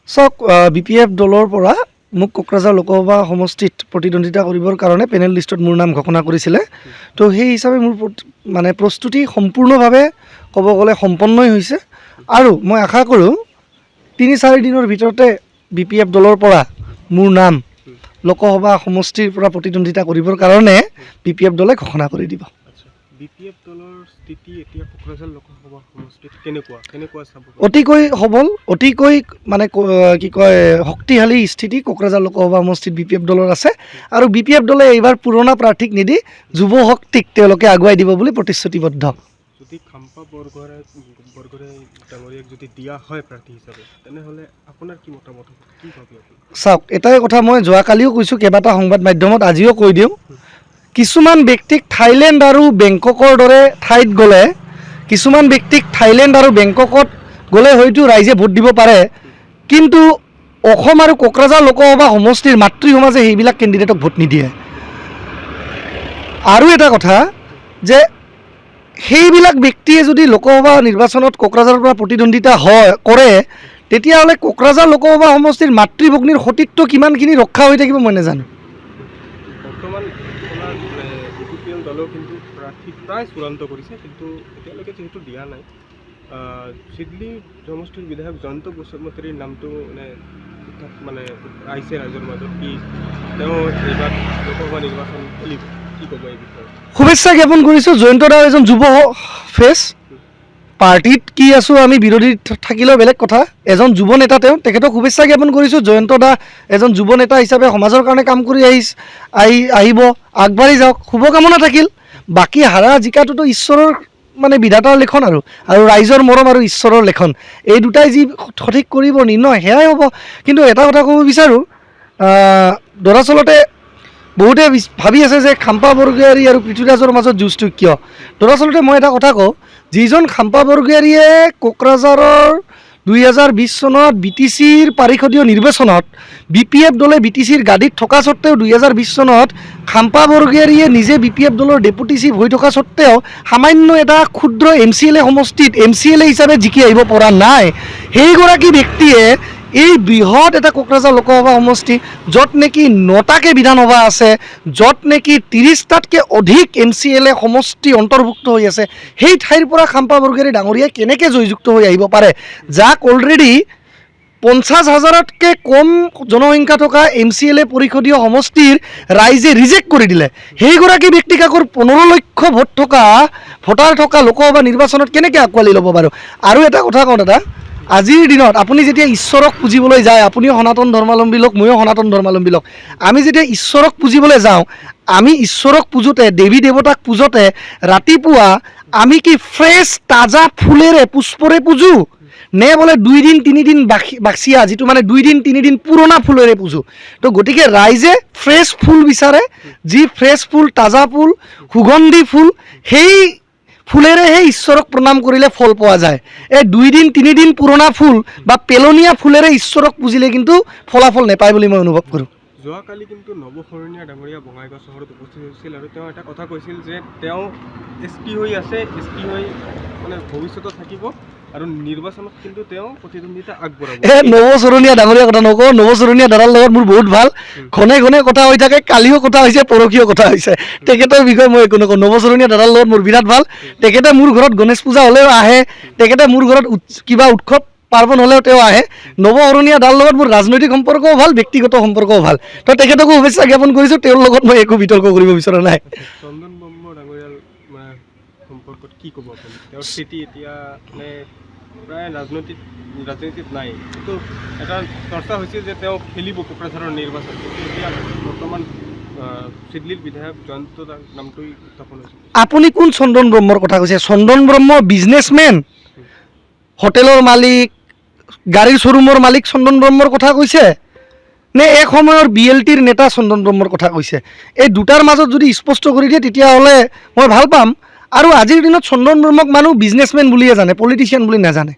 চাওক BPF দলৰ পৰা মোক কোকৰাঝাৰ লোকসভা সমষ্টিত প্ৰতিদ্বন্দ্বিতা কৰিবৰ কাৰণে পেনেল লিষ্টত মোৰ নাম ঘোষণা কৰিছিলে। তো সেই হিচাপে মোৰ মানে প্ৰস্তুতি সম্পূৰ্ণভাৱে ক'ব গ'লে সম্পন্নই হৈছে আৰু মই আশা কৰোঁ ৩-৪ দিনৰ ভিতৰতে BPF দলৰ পৰা মোৰ নাম লোকসভা সমষ্টিৰ পৰা প্ৰতিদ্বন্দ্বিতা কৰিবৰ কাৰণে BPF দলে ঘোষণা কৰি দিব। BPF দলৰ স্থিতি এতিয়া কোকৰাঝাৰ লোকসভা সমষ্টিত কেনেকুৱা চাব? অতিকৈ সবল, অতিকৈ মানে কি কয় শক্তিশালী স্থিতি কোকৰাঝাৰ লোকসভা সমষ্টিত BPF দলৰ আছে আৰু BPF দলে এইবাৰ পুৰণা প্ৰাৰ্থীক নিদি যুৱ শক্তিক তেওঁলোকে আগুৱাই দিব বুলি প্ৰতিশ্ৰুতিবদ্ধ। যদি খাম্পা বৰগোহাঁই ডাঙৰীয়াক যদি দিয়া হয় প্ৰাৰ্থী হিচাপে, তেনেহ'লে আপোনাৰ কি মতামত হ'ব, কি ভাবে আপুনি? চাওক, এটাই কথা মই যোৱাকালিও কৈছোঁ, কেইবাটা সংবাদ মাধ্যমত আজিও কৈ দিওঁ, কিছুমান ব্যক্তিক থাইলেণ্ড আৰু বেংককৰ দৰে ঠাইত গ'লে, কিছুমান ব্যক্তিক থাইলেণ্ড আৰু বেংককত গ'লে হয়তো ৰাইজে ভোট দিব পাৰে, কিন্তু অসম আৰু কোকৰাঝাৰ লোকসভা সমষ্টিৰ মাতৃ সমাজে সেইবিলাক কেণ্ডিডেটক ভোট নিদিয়ে। আৰু এটা কথা যে সেইবিলাক ব্যক্তিয়ে যদি লোকসভা নিৰ্বাচনত কোকৰাঝাৰৰ পৰা প্ৰতিদ্বন্দ্বিতা কৰে, তেতিয়াহ'লে কোকৰাঝাৰ লোকসভা সমষ্টিৰ মাতৃ ভগ্নীৰ সতীত্ব কিমানখিনি ৰক্ষা হৈ থাকিব মই নাজানো। বৰ্তমান BPL দলেও কিন্তু প্ৰাৰ্থী প্ৰায় চূড়ান্ত কৰিছে, কিন্তু এতিয়ালৈকে যিহেতু দিয়া নাই, চিডলি সমষ্টিৰ বিধায়ক জয়ন্ত বসুমতাৰীৰ নামটো মানে আহিছে ৰাইজৰ মাজত, কি তেওঁ এইবাৰ লোকসভা নিৰ্বাচন খেলিব, কি ক'ব এই বিষয়ে? শুভেচ্ছা জ্ঞাপন কৰিছোঁ। জয়ন্ত দা এজন যুৱ ফেচ, পাৰ্টিত কি আছোঁ আমি বিৰোধী থাকিলেও বেলেগ কথা, এজন যুৱ নেতা তেখেতক শুভেচ্ছা জ্ঞাপন কৰিছোঁ। জয়ন্ত দা এজন যুৱ নেতা হিচাপে সমাজৰ কাৰণে কাম কৰি আহিব, আগবাঢ়ি যাওক, শুভকামনা থাকিল। বাকী হাৰা জিকাটোতো ঈশ্বৰৰ মানে বিধাতাৰ লেখন আৰু ৰাইজৰ মৰম আৰু ঈশ্বৰৰ লেখন, এই দুটাই যি সঠিক কৰিব নিৰ্ণয় সেয়াই হ'ব। কিন্তু এটা কথা ক'ব বিচাৰোঁ, দৰাচলতে বহুতে ভাবি আছে যে খাম্পা বৰগোহাঁই আৰু পৃথ্বীৰাজৰ মাজত যুঁজটো কিয়। দৰাচলতে মই এটা কথা কওঁ, যিজন খাম্পা বৰগোহাঁইয়ে কোকৰাঝাৰৰ 2020 চনত BTCৰ পাৰিষদীয় নিৰ্বাচনত BPF দলে BTCৰ গাদীত থকা স্বত্তেও 2020 চনত খাম্পা বৰগোহাঁইয়ে নিজে BPF দলৰ ডেপুটি চিফ হৈ থকা স্বত্তেও সামান্য এটা ক্ষুদ্ৰ MCLA সমষ্টিত MCLA হিচাপে জিকি আহিব পৰা নাই। সেইগৰাকী ব্যক্তিয়ে এই বৃহৎ এটা কোকৰাঝাৰ লোকসভা সমষ্টি, য'ত নেকি 9টাকৈ বিধানসভা আছে, য'ত নেকি 30টাতকৈ অধিক MCLA সমষ্টি অন্তৰ্ভুক্ত হৈ আছে, সেই ঠাইৰ পৰা খাম্পা বৰগোহাঁই ডাঙৰীয়াই কেনেকৈ জয়যুক্ত হৈ আহিব পাৰে, যাক অলৰেডি 50,000তকৈ কম জনসংখ্যা থকা MCLA পৰিষদীয় সমষ্টিৰ ৰাইজে ৰিজেক্ট কৰি দিলে। সেইগৰাকী ব্যক্তিক আকৌ 15 লক্ষ ভোটাৰ থকা লোকসভা নিৰ্বাচনত কেনেকৈ আঁকোৱালি ল'ব বাৰু? আৰু এটা কথা কওঁ দাদা, আজিৰ দিনত আপুনি যেতিয়া ঈশ্বৰক পুজিবলৈ যায়, আপুনিও সনাতন ধৰ্মাৱলম্বী লোক, ময়ো সনাতন ধৰ্মাৱলম্বী লোক, আমি যেতিয়া ঈশ্বৰক পুজিবলৈ যাওঁ, আমি ঈশ্বৰক পুজোতে, দেৱী দেৱতাক পুজোতে ৰাতিপুৱা আমি কি ফ্ৰেছ তাজা ফুলেৰে পুষ্পৰে পুজোঁ, নে বোলে 2 দিন 3 দিন বাচিয়া, যিটো মানে 2 দিন 3 দিন পুৰণা ফুলেৰে পুজোঁ? তো গতিকে ৰাইজে ফ্ৰেছ ফুল বিচাৰে, যি ফ্ৰেছ ফুল, তাজা ফুল, সুগন্ধি ফুল, সেই ফুলেৰেহে ঈশ্বৰক প্ৰণাম কৰিলে ফল পোৱা যায়। এই 2 দিন 3 দিন পুৰণা ফুল বা পেলনীয়া ফুলেৰে ঈশ্বৰক পুজিলে কিন্তু ফলাফল নাপায় বুলি মই অনুভৱ কৰোঁ। যোৱাকালি কিন্তু নৱশৰণীয়া ডাঙৰীয়া বঙাইগাঁও চহৰত উপস্থিত হৈছিল আৰু তেওঁ এটা কথা কৈছিল যে তেওঁ SP হৈ আছে, SP হৈ মানে ভৱিষ্যতত থাকিব আৰু নিৰ্বাচনত কিন্তু তেওঁ প্ৰতিদ্বন্দ্বিতা আগবঢ়াব। নৱশৰণীয়া ডাঙৰীয়া কথা নকওঁ, নৱশৰণীয়া দাদাৰ লগত মোৰ বহুত ভাল, ঘনে ঘনে কথা হৈ থাকে, কালিও কথা হৈছে, পৰহিও কথা হৈছে। তেখেতৰ বিষয়ে মই একো নকওঁ। নৱশৰণীয়া দাদাৰ লগত মোৰ বিৰাট ভাল, তেখেতে মোৰ ঘৰত গণেশ পূজা হ'লেও আহে, তেখেতে মোৰ ঘৰত কিবা উৎসৱ পাৰ্বণ হ'লেও তেওঁ আহে। নৱশৰণীয়া দাৰ লগত মোৰ ৰাজনৈতিক সম্পৰ্কও ভাল, ব্যক্তিগত সম্পৰ্কও ভাল। তো তেখেতকো শুভেচ্ছা জ্ঞাপন কৰিছোঁ, তেওঁৰ লগত মই একো বিতৰ্ক কৰিব বিচৰা নাই। চন্দন ব্ৰহ্ম ডাঙৰীয়াৰ সম্পৰ্কত কি ক'ব আপুনি? তেওঁৰ স্থিতি এতিয়া মানে প্ৰায় ৰাজনীতিত নাই, কিন্তু এটা চৰ্চা হৈছিল যে তেওঁ খেলিব কোকৰাঝাৰৰ নিৰ্বাচন, কিন্তু এতিয়া বৰ্তমান চিডলিৰ বিধায়ক জয়ন্ত দাৰ নামটোই উত্থাপন হৈছে। আপুনি কোন চন্দন ব্ৰহ্মৰ কথা কৈছে? চন্দন ব্ৰহ্ম বিজনেছমেন, হোটেলৰ মালিক, গাড়ীৰ শ্ব'ৰুমৰ মালিক চন্দন ব্ৰহ্মৰ কথা কৈছে, নে এক সময়ৰ BLTৰ নেতা চন্দন ব্ৰহ্মৰ কথা কৈছে? এই দুটাৰ মাজত যদি স্পষ্ট কৰি দিয়ে তেতিয়াহ'লে মই ভাল পাম। আৰু আজিৰ দিনত চন্দন ব্ৰহ্মক মানুহ বিজনেছমেন বুলিয়ে জানে, পলিটিচিয়ান বুলি নাজানে।